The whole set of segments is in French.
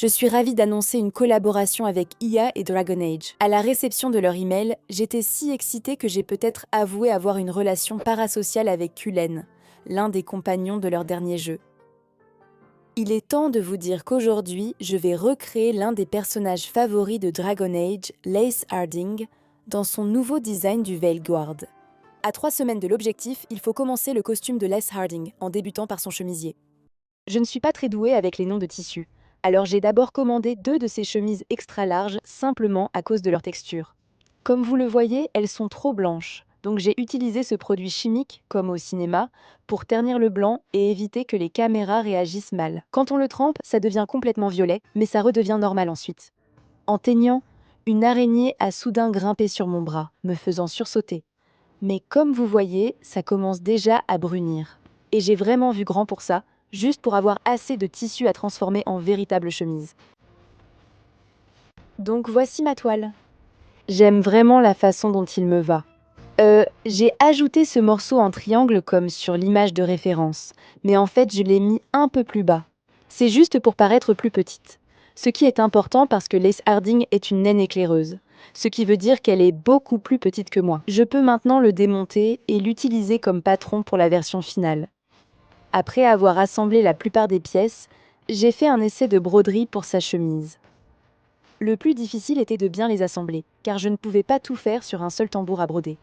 Je suis ravie d'annoncer une collaboration avec IA et Dragon Age. À la réception de leur email, j'étais si excitée que j'ai peut-être avoué avoir une relation parasociale avec Cullen, l'un des compagnons de leur dernier jeu. Il est temps de vous dire qu'aujourd'hui, je vais recréer l'un des personnages favoris de Dragon Age, Lace Harding, dans son nouveau design du Veilguard. À 3 semaines de l'objectif, il faut commencer le costume de Lace Harding, en débutant par son chemisier. Je ne suis pas très douée avec les noms de tissus, alors j'ai d'abord commandé 2 de ces chemises extra larges, simplement à cause de leur texture. Comme vous le voyez, elles sont trop blanches, donc j'ai utilisé ce produit chimique, comme au cinéma, pour ternir le blanc et éviter que les caméras réagissent mal. Quand on le trempe, ça devient complètement violet, mais ça redevient normal ensuite. En teignant, une araignée a soudain grimpé sur mon bras, me faisant sursauter. Mais comme vous voyez, ça commence déjà à brunir. Et j'ai vraiment vu grand pour ça, juste pour avoir assez de tissu à transformer en véritable chemise. Donc voici ma toile. J'aime vraiment la façon dont il me va. J'ai ajouté ce morceau en triangle comme sur l'image de référence, mais en fait je l'ai mis un peu plus bas. C'est juste pour paraître plus petite. Ce qui est important parce que Lace Harding est une naine éclaireuse, ce qui veut dire qu'elle est beaucoup plus petite que moi. Je peux maintenant le démonter et l'utiliser comme patron pour la version finale. Après avoir assemblé la plupart des pièces, j'ai fait un essai de broderie pour sa chemise. Le plus difficile était de bien les assembler, car je ne pouvais pas tout faire sur un seul tambour à broder.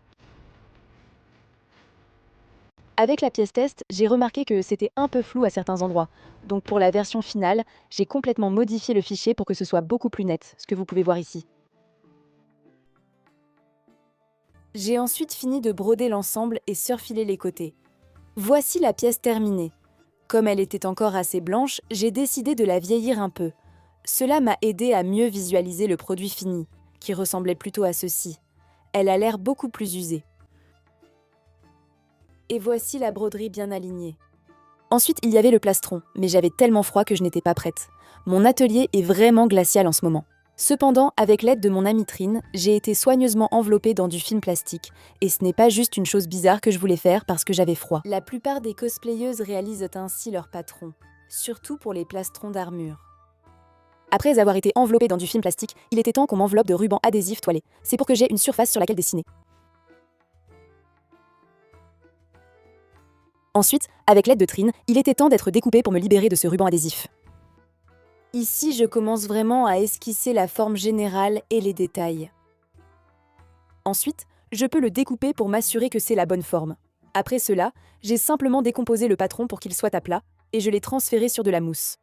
Avec la pièce test, j'ai remarqué que c'était un peu flou à certains endroits. Donc pour la version finale, j'ai complètement modifié le fichier pour que ce soit beaucoup plus net, ce que vous pouvez voir ici. J'ai ensuite fini de broder l'ensemble et surfiler les côtés. Voici la pièce terminée. Comme elle était encore assez blanche, j'ai décidé de la vieillir un peu. Cela m'a aidé à mieux visualiser le produit fini, qui ressemblait plutôt à ceci. Elle a l'air beaucoup plus usée. Et voici la broderie bien alignée. Ensuite, il y avait le plastron, mais j'avais tellement froid que je n'étais pas prête. Mon atelier est vraiment glacial en ce moment. Cependant, avec l'aide de mon amie Trine, j'ai été soigneusement enveloppée dans du film plastique. Et ce n'est pas juste une chose bizarre que je voulais faire parce que j'avais froid. La plupart des cosplayeuses réalisent ainsi leur patron, surtout pour les plastrons d'armure. Après avoir été enveloppée dans du film plastique, il était temps qu'on m'enveloppe de ruban adhésif toilé. C'est pour que j'ai une surface sur laquelle dessiner. Ensuite, avec l'aide de Trine, il était temps d'être découpé pour me libérer de ce ruban adhésif. Ici, je commence vraiment à esquisser la forme générale et les détails. Ensuite, je peux le découper pour m'assurer que c'est la bonne forme. Après cela, j'ai simplement décomposé le patron pour qu'il soit à plat et je l'ai transféré sur de la mousse.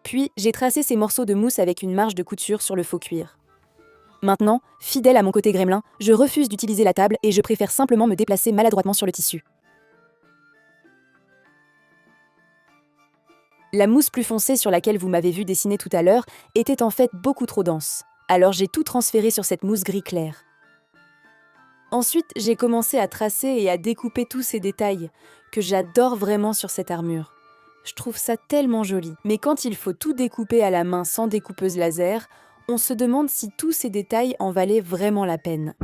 Puis, j'ai tracé ces morceaux de mousse avec une marge de couture sur le faux cuir. Maintenant, fidèle à mon côté gremlin, je refuse d'utiliser la table et je préfère simplement me déplacer maladroitement sur le tissu. La mousse plus foncée sur laquelle vous m'avez vu dessiner tout à l'heure était en fait beaucoup trop dense. Alors j'ai tout transféré sur cette mousse gris clair. Ensuite, j'ai commencé à tracer et à découper tous ces détails que j'adore vraiment sur cette armure. Je trouve ça tellement joli. Mais quand il faut tout découper à la main sans découpeuse laser, on se demande si tous ces détails en valaient vraiment la peine.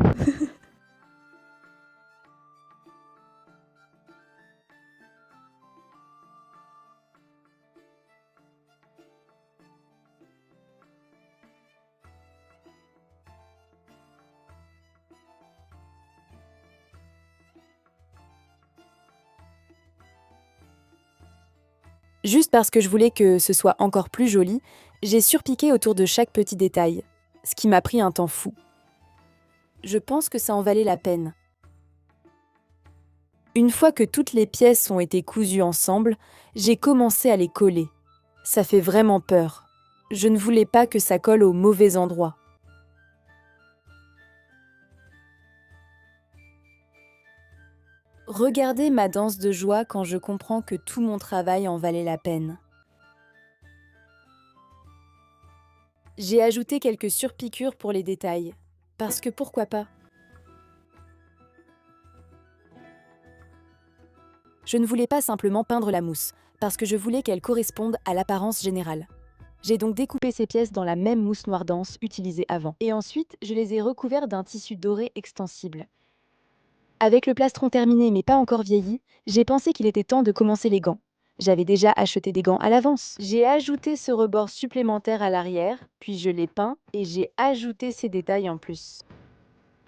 Juste parce que je voulais que ce soit encore plus joli, j'ai surpiqué autour de chaque petit détail, ce qui m'a pris un temps fou. Je pense que ça en valait la peine. Une fois que toutes les pièces ont été cousues ensemble, j'ai commencé à les coller. Ça fait vraiment peur. Je ne voulais pas que ça colle au mauvais endroit. Regardez ma danse de joie quand je comprends que tout mon travail en valait la peine. J'ai ajouté quelques surpiqûres pour les détails, parce que pourquoi pas? Je ne voulais pas simplement peindre la mousse, parce que je voulais qu'elle corresponde à l'apparence générale. J'ai donc découpé ces pièces dans la même mousse noire dense utilisée avant. Et ensuite, je les ai recouvertes d'un tissu doré extensible. Avec le plastron terminé mais pas encore vieilli, j'ai pensé qu'il était temps de commencer les gants. J'avais déjà acheté des gants à l'avance. J'ai ajouté ce rebord supplémentaire à l'arrière, puis je l'ai peint et j'ai ajouté ces détails en plus.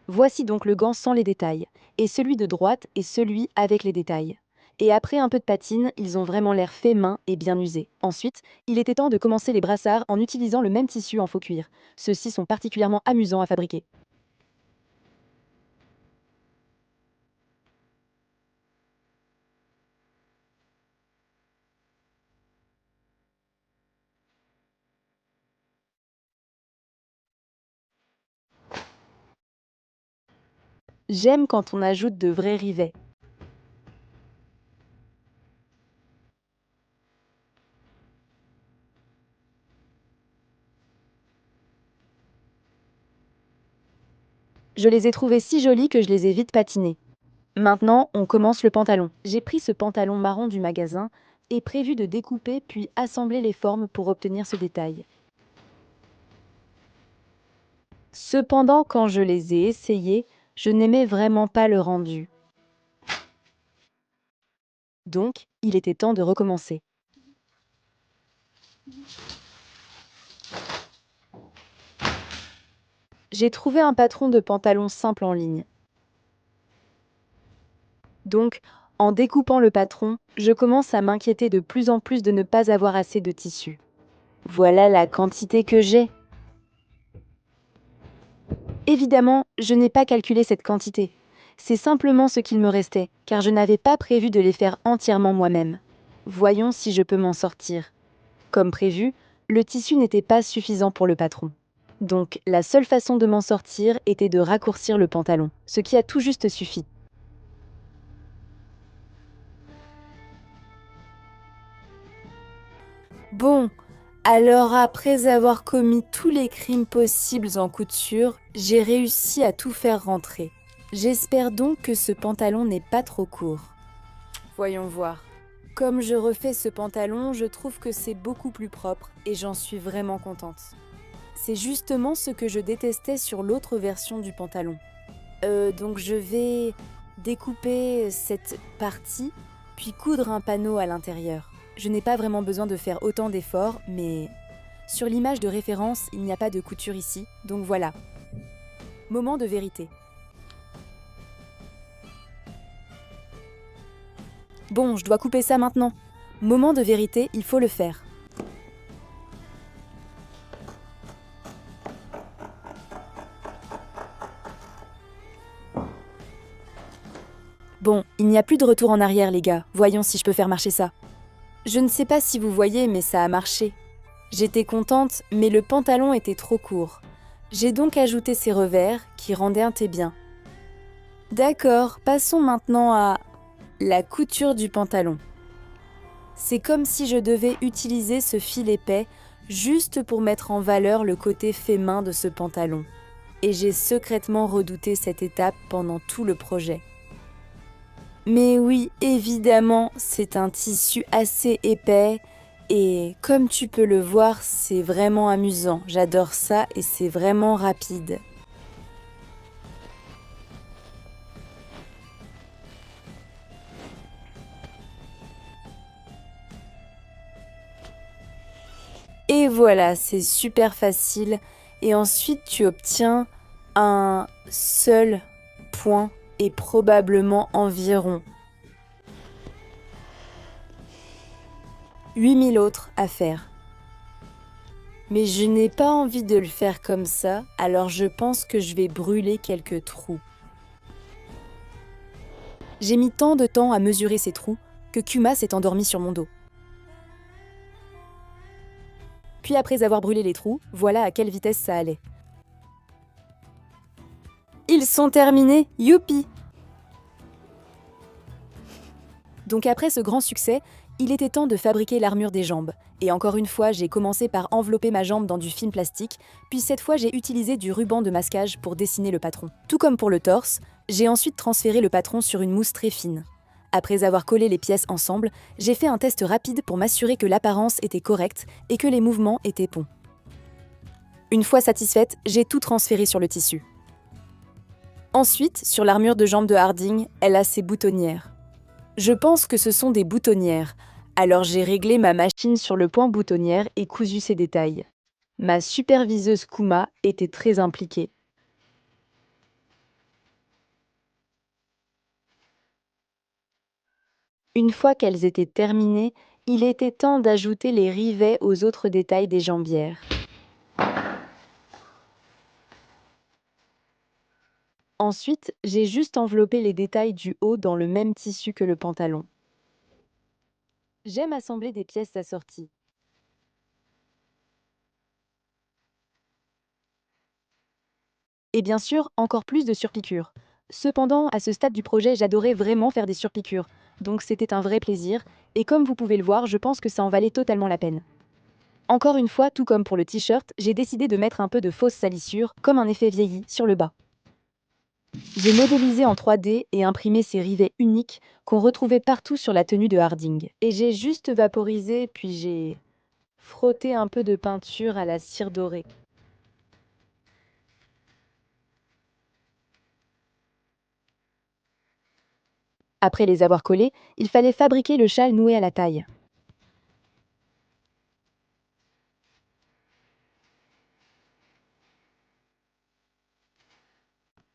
Voici donc le gant sans les détails, et celui de droite est celui avec les détails. Et après un peu de patine, ils ont vraiment l'air faits main et bien usés. Ensuite, il était temps de commencer les brassards en utilisant le même tissu en faux cuir. Ceux-ci sont particulièrement amusants à fabriquer. J'aime quand on ajoute de vrais rivets. Je les ai trouvés si jolis que je les ai vite patinés. Maintenant, on commence le pantalon. J'ai pris ce pantalon marron du magasin et prévu de découper puis assembler les formes pour obtenir ce détail. Cependant, quand je les ai essayés, je n'aimais vraiment pas le rendu. Donc, il était temps de recommencer. J'ai trouvé un patron de pantalon simple en ligne. Donc, en découpant le patron, je commence à m'inquiéter de plus en plus de ne pas avoir assez de tissu. Voilà la quantité que j'ai. Évidemment, je n'ai pas calculé cette quantité. C'est simplement ce qu'il me restait, car je n'avais pas prévu de les faire entièrement moi-même. Voyons si je peux m'en sortir. Comme prévu, le tissu n'était pas suffisant pour le patron. Donc, la seule façon de m'en sortir était de raccourcir le pantalon, ce qui a tout juste suffi. Bon, alors après avoir commis tous les crimes possibles en couture, j'ai réussi à tout faire rentrer. J'espère donc que ce pantalon n'est pas trop court. Voyons voir. Comme je refais ce pantalon, je trouve que c'est beaucoup plus propre et j'en suis vraiment contente. C'est justement ce que je détestais sur l'autre version du pantalon. Donc je vais découper cette partie, puis coudre un panneau à l'intérieur. Je n'ai pas vraiment besoin de faire autant d'efforts, mais sur l'image de référence, il n'y a pas de couture ici, donc voilà. Moment de vérité. Bon, je dois couper ça maintenant. Moment de vérité, il faut le faire. Bon, il n'y a plus de retour en arrière, les gars. Voyons si je peux faire marcher ça. Je ne sais pas si vous voyez, mais ça a marché. J'étais contente, mais le pantalon était trop court. J'ai donc ajouté ces revers qui rendaient un thé bien. D'accord, passons maintenant à la couture du pantalon. C'est comme si je devais utiliser ce fil épais juste pour mettre en valeur le côté fait main de ce pantalon. Et j'ai secrètement redouté cette étape pendant tout le projet. Mais oui, évidemment, c'est un tissu assez épais et comme tu peux le voir, c'est vraiment amusant. J'adore ça et c'est vraiment rapide. Et voilà, c'est super facile. Et ensuite, tu obtiens un seul point et probablement environ 8000 autres à faire. Mais je n'ai pas envie de le faire comme ça, alors je pense que je vais brûler quelques trous. J'ai mis tant de temps à mesurer ces trous que Kuma s'est endormi sur mon dos. Puis après avoir brûlé les trous, voilà à quelle vitesse ça allait. Ils sont terminés, youpi! Donc après ce grand succès, il était temps de fabriquer l'armure des jambes. Et encore une fois, j'ai commencé par envelopper ma jambe dans du film plastique, puis cette fois j'ai utilisé du ruban de masquage pour dessiner le patron. Tout comme pour le torse, j'ai ensuite transféré le patron sur une mousse très fine. Après avoir collé les pièces ensemble, j'ai fait un test rapide pour m'assurer que l'apparence était correcte et que les mouvements étaient bons. Une fois satisfaite, j'ai tout transféré sur le tissu. Ensuite, sur l'armure de jambe de Harding, elle a ses boutonnières. Je pense que ce sont des boutonnières, alors j'ai réglé ma machine sur le point boutonnière et cousu ces détails. Ma superviseuse Kuma était très impliquée. Une fois qu'elles étaient terminées, il était temps d'ajouter les rivets aux autres détails des jambières. Ensuite, j'ai juste enveloppé les détails du haut dans le même tissu que le pantalon. J'aime assembler des pièces assorties. Et bien sûr, encore plus de surpiqûres. Cependant, à ce stade du projet, j'adorais vraiment faire des surpiqûres, donc c'était un vrai plaisir, et comme vous pouvez le voir, je pense que ça en valait totalement la peine. Encore une fois, tout comme pour le t-shirt, j'ai décidé de mettre un peu de fausse salissure, comme un effet vieilli, sur le bas. J'ai modélisé en 3D et imprimé ces rivets uniques qu'on retrouvait partout sur la tenue de Harding. Et j'ai juste vaporisé, puis j'ai frotté un peu de peinture à la cire dorée. Après les avoir collés, il fallait fabriquer le châle noué à la taille.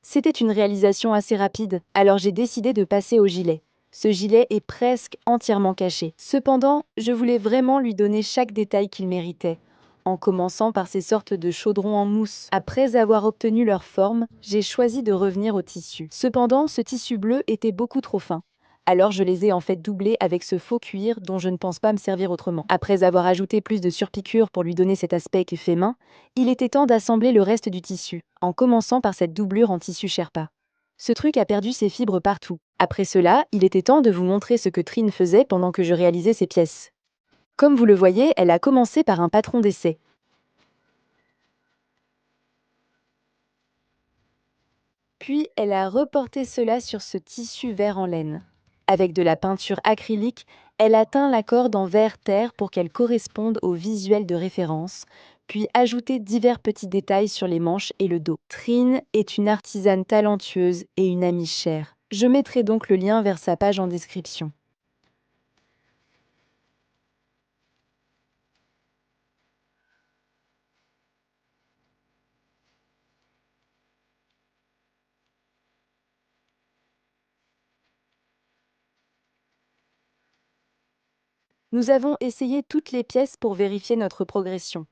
C'était une réalisation assez rapide, alors j'ai décidé de passer au gilet. Ce gilet est presque entièrement caché. Cependant, je voulais vraiment lui donner chaque détail qu'il méritait, en commençant par ces sortes de chaudrons en mousse. Après avoir obtenu leur forme, j'ai choisi de revenir au tissu. Cependant, ce tissu bleu était beaucoup trop fin. Alors je les ai en fait doublés avec ce faux cuir dont je ne pense pas me servir autrement. Après avoir ajouté plus de surpiqûre pour lui donner cet aspect fait main, il était temps d'assembler le reste du tissu, en commençant par cette doublure en tissu Sherpa. Ce truc a perdu ses fibres partout. Après cela, il était temps de vous montrer ce que Trin faisait pendant que je réalisais ces pièces. Comme vous le voyez, elle a commencé par un patron d'essai. Puis, elle a reporté cela sur ce tissu vert en laine. Avec de la peinture acrylique, elle a teint la corde en vert terre pour qu'elle corresponde au visuel de référence, puis ajouté divers petits détails sur les manches et le dos. Trin est une artisane talentueuse et une amie chère. Je mettrai donc le lien vers sa page en description. Nous avons essayé toutes les pièces pour vérifier notre progression.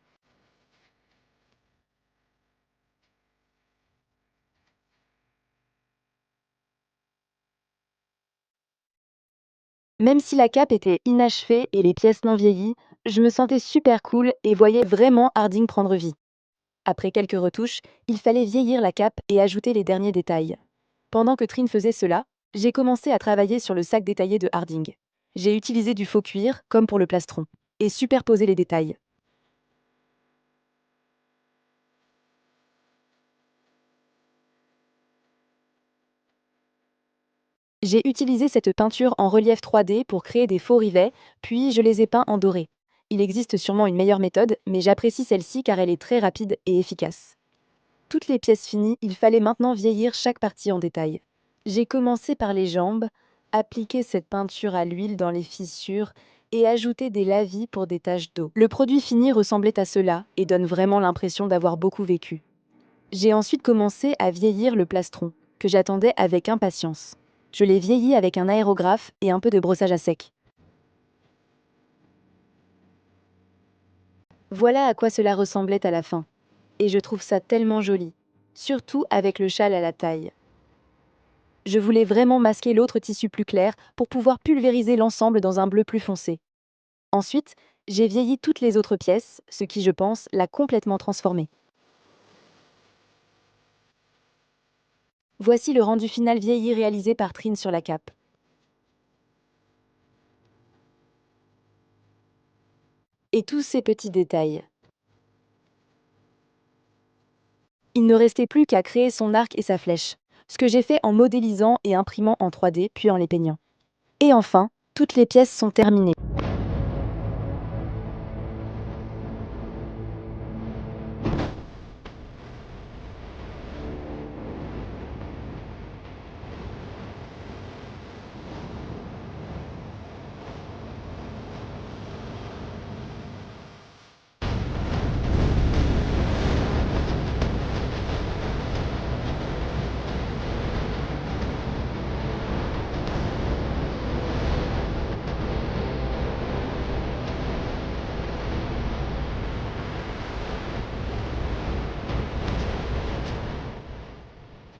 Même si la cape était inachevée et les pièces non vieillies, je me sentais super cool et voyais vraiment Harding prendre vie. Après quelques retouches, il fallait vieillir la cape et ajouter les derniers détails. Pendant que Trin faisait cela, j'ai commencé à travailler sur le sac détaillé de Harding. J'ai utilisé du faux cuir, comme pour le plastron, et superposé les détails. J'ai utilisé cette peinture en relief 3D pour créer des faux rivets, puis je les ai peints en doré. Il existe sûrement une meilleure méthode, mais j'apprécie celle-ci car elle est très rapide et efficace. Toutes les pièces finies, il fallait maintenant vieillir chaque partie en détail. J'ai commencé par les jambes, appliqué cette peinture à l'huile dans les fissures et ajouté des lavis pour des taches d'eau. Le produit fini ressemblait à cela et donne vraiment l'impression d'avoir beaucoup vécu. J'ai ensuite commencé à vieillir le plastron, que j'attendais avec impatience. Je l'ai vieilli avec un aérographe et un peu de brossage à sec. Voilà à quoi cela ressemblait à la fin. Et je trouve ça tellement joli, surtout avec le châle à la taille. Je voulais vraiment masquer l'autre tissu plus clair pour pouvoir pulvériser l'ensemble dans un bleu plus foncé. Ensuite, j'ai vieilli toutes les autres pièces, ce qui, je pense, l'a complètement transformé. Voici le rendu final vieilli réalisé par Trin sur la cape. Et tous ces petits détails. Il ne restait plus qu'à créer son arc et sa flèche, ce que j'ai fait en modélisant et imprimant en 3D, puis en les peignant. Et enfin, toutes les pièces sont terminées.